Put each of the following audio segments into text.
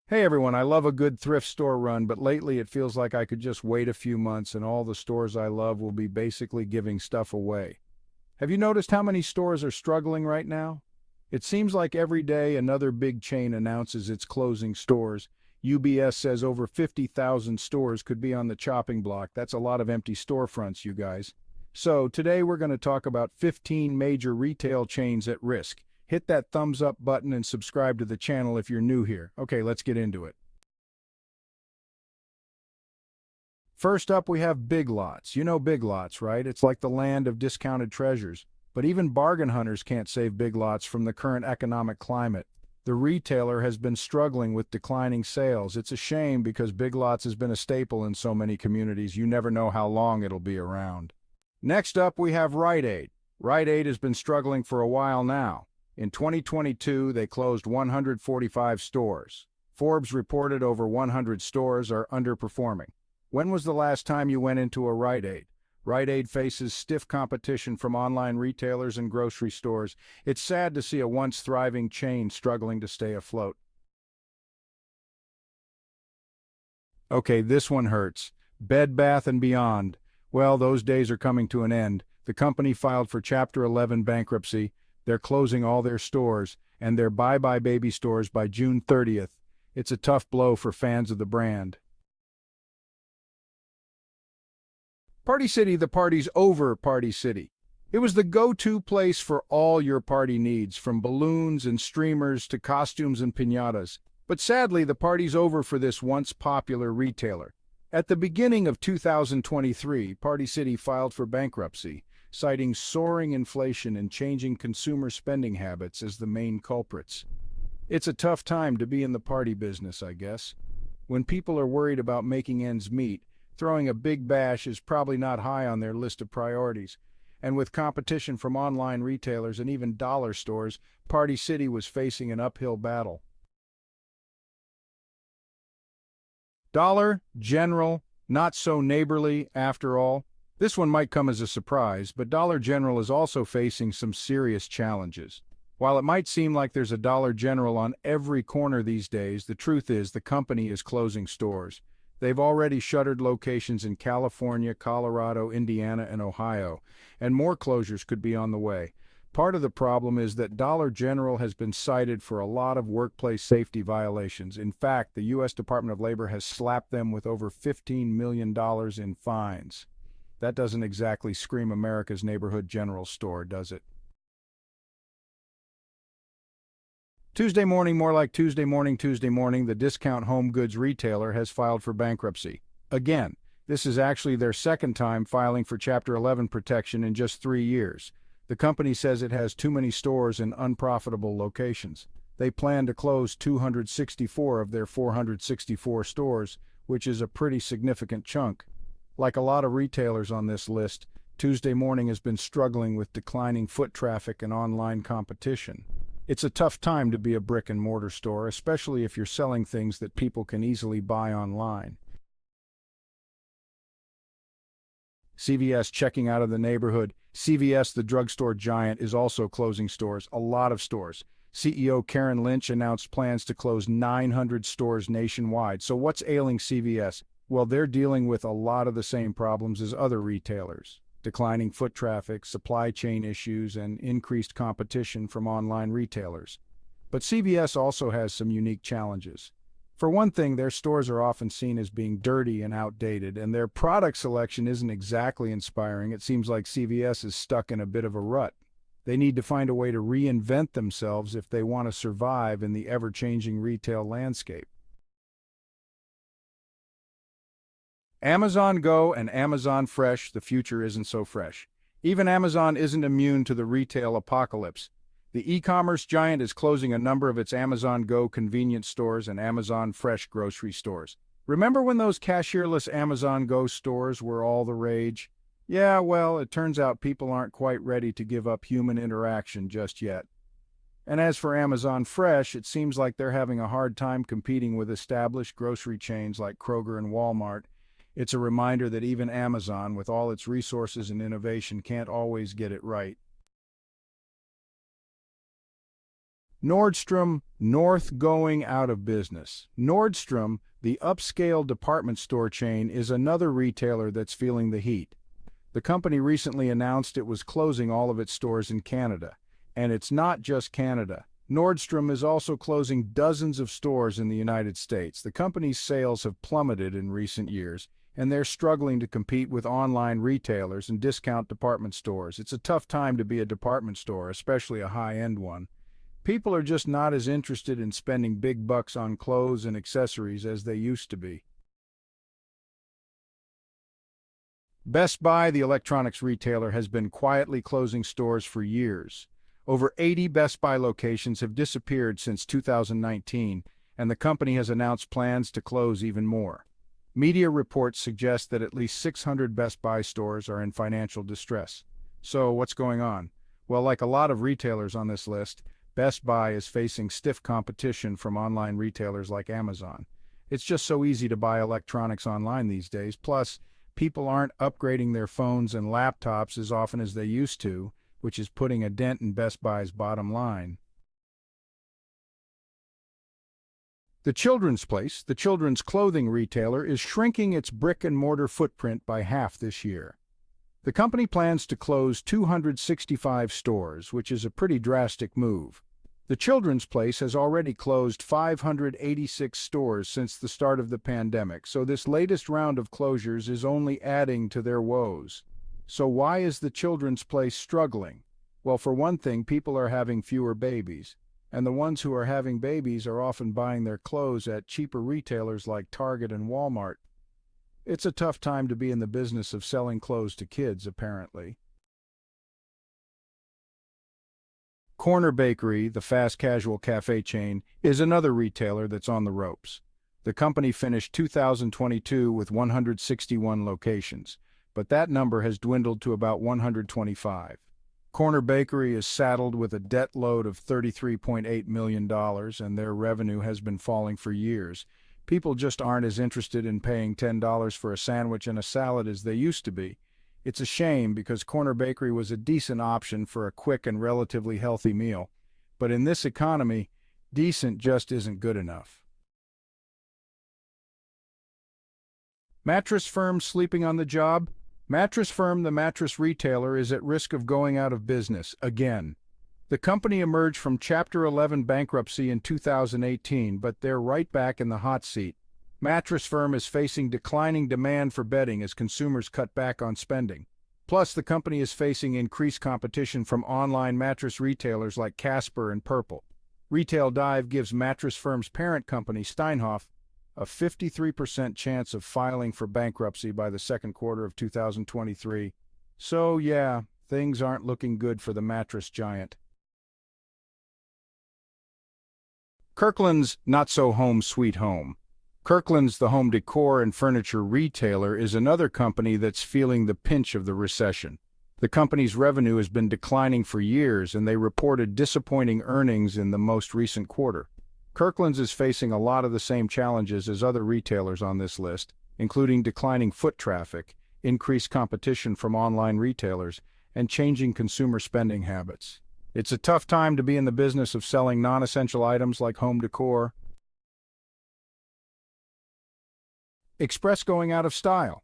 Hey everyone, I love a good thrift store run, but lately it feels like I could just wait a few months and all the stores I love will be basically giving stuff away. Have you noticed how many stores are struggling right now? It seems like every day another big chain announces it's closing stores. UBS says over 50,000 stores could be on the chopping block. That's a lot of empty storefronts, you guys. So, today we're going to talk about 15 major retail chains at risk. Hit that thumbs up button and subscribe to the channel if you're new here. Okay, let's get into it. First up, we have Big Lots. You know Big Lots, right? It's like the land of discounted treasures. But even bargain hunters can't save Big Lots from the current economic climate. The retailer has been struggling with declining sales. It's a shame because Big Lots has been a staple in so many communities. You never know how long it'll be around. Next up, we have Rite Aid. Rite Aid has been struggling for a while now. In 2022, they closed 145 stores. Forbes reported over 100 stores are underperforming. When was the last time you went into a Rite Aid? Rite Aid faces stiff competition from online retailers and grocery stores. It's sad to see a once thriving chain struggling to stay afloat. Okay, this one hurts. Bed Bath & Beyond. Well, those days are coming to an end. The company filed for Chapter 11 bankruptcy. They're closing all their stores and their Bye Bye Baby stores by June 30th. It's a tough blow for fans of the brand. Party City, the party's over. Party City. It was the go-to place for all your party needs, from balloons and streamers to costumes and piñatas. But sadly, the party's over for this once popular retailer. At the beginning of 2023, Party City filed for bankruptcy, citing soaring inflation and changing consumer spending habits as the main culprits. It's a tough time to be in the party business, I guess. When people are worried about making ends meet, throwing a big bash is probably not high on their list of priorities. And with competition from online retailers and even dollar stores, Party City was facing an uphill battle. Dollar General, not so neighborly after all. This one might come as a surprise, but Dollar General is also facing some serious challenges. While it might seem like there's a Dollar General on every corner these days, the truth is the company is closing stores. They've already shuttered locations in California, Colorado, Indiana, and Ohio, and more closures could be on the way. Part of the problem is that Dollar General has been cited for a lot of workplace safety violations. In fact, the U.S. Department of Labor has slapped them with over $15 million in fines. That doesn't exactly scream America's neighborhood general store, does it? Tuesday morning, more like Tuesday morning, the discount home goods retailer has filed for bankruptcy. Again, this is actually their second time filing for Chapter 11 protection in just 3 years. The company says it has too many stores in unprofitable locations. They plan to close 264 of their 464 stores, which is a pretty significant chunk. Like a lot of retailers on this list, Tuesday morning has been struggling with declining foot traffic and online competition. It's a tough time to be a brick-and-mortar store, especially if you're selling things that people can easily buy online. CVS checking out of the neighborhood. CVS, the drugstore giant, is also closing stores, a lot of stores. CEO Karen Lynch announced plans to close 900 stores nationwide. So what's ailing CVS? Well, they're dealing with a lot of the same problems as other retailers. Declining foot traffic, supply chain issues, and increased competition from online retailers. But CVS also has some unique challenges. For one thing, their stores are often seen as being dirty and outdated, and their product selection isn't exactly inspiring. It seems like CVS is stuck in a bit of a rut. They need to find a way to reinvent themselves if they want to survive in the ever-changing retail landscape. Amazon Go and Amazon Fresh, the future isn't so fresh. Even Amazon isn't immune to the retail apocalypse. The e-commerce giant is closing a number of its Amazon Go convenience stores and Amazon Fresh grocery stores. Remember when those cashierless Amazon Go stores were all the rage? Yeah, well, it turns out people aren't quite ready to give up human interaction just yet. And as for Amazon Fresh, it seems like they're having a hard time competing with established grocery chains like Kroger and Walmart. It's a reminder that even Amazon, with all its resources and innovation, can't always get it right. Nordstrom, North going out of business. Nordstrom, the upscale department store chain, is another retailer that's feeling the heat. The company recently announced it was closing all of its stores in Canada. And it's not just Canada. Nordstrom is also closing dozens of stores in the United States. The company's sales have plummeted in recent years, and they're struggling to compete with online retailers and discount department stores. It's a tough time to be a department store, especially a high-end one. People are just not as interested in spending big bucks on clothes and accessories as they used to be. Best Buy, the electronics retailer, has been quietly closing stores for years. Over 80 Best Buy locations have disappeared since 2019, and the company has announced plans to close even more. Media reports suggest that at least 600 Best Buy stores are in financial distress. So, what's going on? Well, like a lot of retailers on this list, Best Buy is facing stiff competition from online retailers like Amazon. It's just so easy to buy electronics online these days. Plus, people aren't upgrading their phones and laptops as often as they used to, which is putting a dent in Best Buy's bottom line. The Children's Place, the children's clothing retailer, is shrinking its brick-and-mortar footprint by half this year. The company plans to close 265 stores, which is a pretty drastic move. The Children's Place has already closed 586 stores since the start of the pandemic, so this latest round of closures is only adding to their woes. So why is the Children's Place struggling? Well, for one thing, people are having fewer babies, and the ones who are having babies are often buying their clothes at cheaper retailers like Target and Walmart. It's a tough time to be in the business of selling clothes to kids, apparently. Corner Bakery, the fast casual cafe chain, is another retailer that's on the ropes. The company finished 2022 with 161 locations, but that number has dwindled to about 125. Corner Bakery is saddled with a debt load of $33.8 million, and their revenue has been falling for years. People just aren't as interested in paying $10 for a sandwich and a salad as they used to be. It's a shame because Corner Bakery was a decent option for a quick and relatively healthy meal. But in this economy, decent just isn't good enough. Mattress Firm sleeping on the job? Mattress Firm, the mattress retailer, is at risk of going out of business again. The company emerged from Chapter 11 bankruptcy in 2018, but they're right back in the hot seat. Mattress Firm is facing declining demand for bedding as consumers cut back on spending. Plus, the company is facing increased competition from online mattress retailers like Casper and Purple. Retail Dive gives Mattress Firm's parent company, Steinhoff, a 53% chance of filing for bankruptcy by the second quarter of 2023. So yeah, things aren't looking good for the mattress giant. Kirkland's not-so-home sweet home. Kirkland's, the home decor and furniture retailer, is another company that's feeling the pinch of the recession. The company's revenue has been declining for years, and they reported disappointing earnings in the most recent quarter. Kirkland's is facing a lot of the same challenges as other retailers on this list, including declining foot traffic, increased competition from online retailers, and changing consumer spending habits. It's a tough time to be in the business of selling non-essential items like home decor. Express going out of style.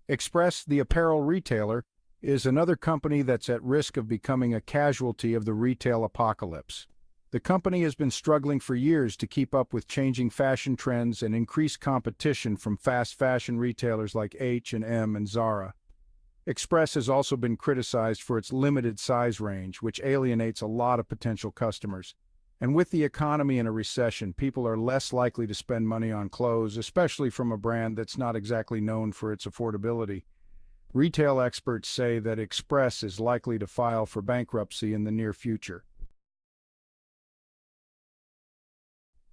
Express, the apparel retailer, is another company that's at risk of becoming a casualty of the retail apocalypse. The company has been struggling for years to keep up with changing fashion trends and increased competition from fast fashion retailers like H&M and Zara. Express has also been criticized for its limited size range, which alienates a lot of potential customers. And with the economy in a recession, people are less likely to spend money on clothes, especially from a brand that's not exactly known for its affordability. Retail experts say that Express is likely to file for bankruptcy in the near future.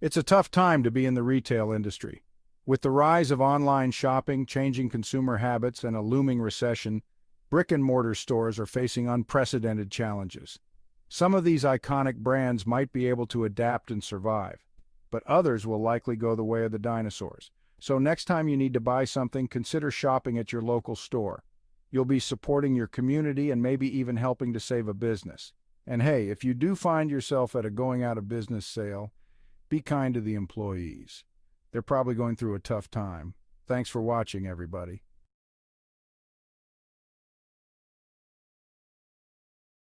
It's a tough time to be in the retail industry. With the rise of online shopping, changing consumer habits, and a looming recession, brick-and-mortar stores are facing unprecedented challenges. Some of these iconic brands might be able to adapt and survive, but others will likely go the way of the dinosaurs. So next time you need to buy something, consider shopping at your local store. You'll be supporting your community and maybe even helping to save a business. And hey, if you do find yourself at a going out of business sale, be kind to the employees. They're probably going through a tough time. Thanks for watching, everybody.